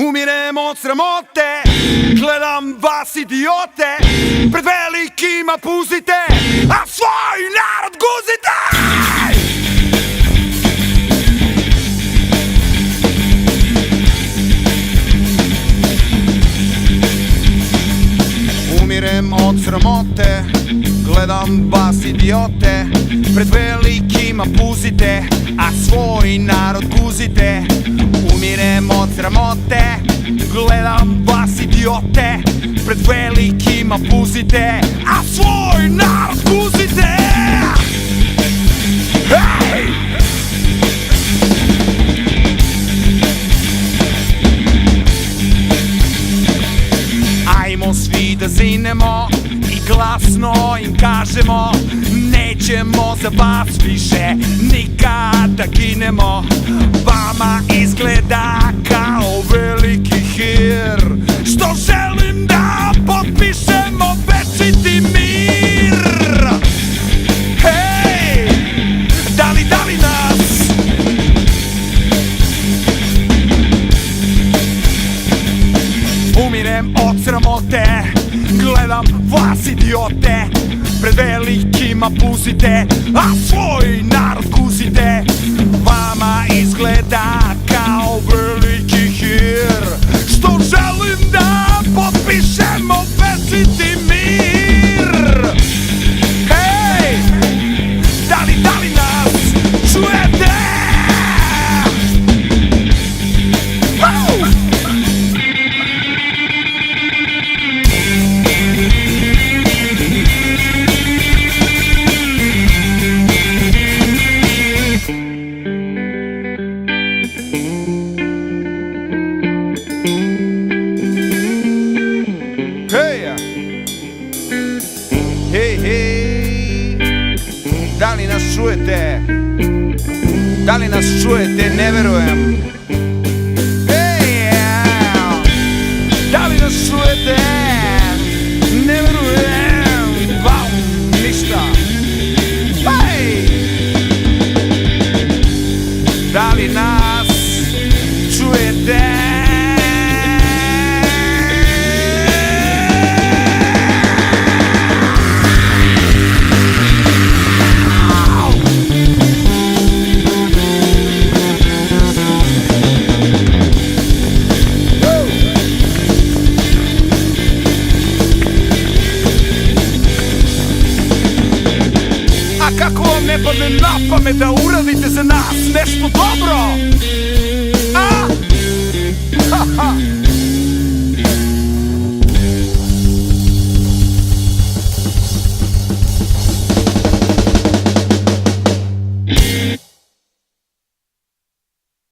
Umirem od sramote, gledam vas idiote, pred velikima puzite, a svoj narod guzite! Umirem od sramote, gledam vas idiote, pred velikima puzite, a svoj narod guzite. Umirem od sramote, gledam vas idiote, pred velikima puzite, a svoj narod guzite. Hej! Ajmo svi da zinemo i glasno im kažemo: nećemo za vas više nikad da ginemo. Vama izgleda kao veliki hir, što želim da potpišemo večiti mir. Hej, da li nas? Umirem od sramote, gledam vas idiote, pred velikima puzite, a svoj narod guzite. Vama izgleda kao veliki hir, što želim da potpišemo večiti mir. Hej, da li nas čujete? Da li nas čujete? Da li nas čujete? Ne verujem. Da li nas čujete? Ne verujem. Wow, ništa. Da li nas čujete? Kako vam ne padne na pamet da uradite za nas nešto dobro? A? Ha, ha.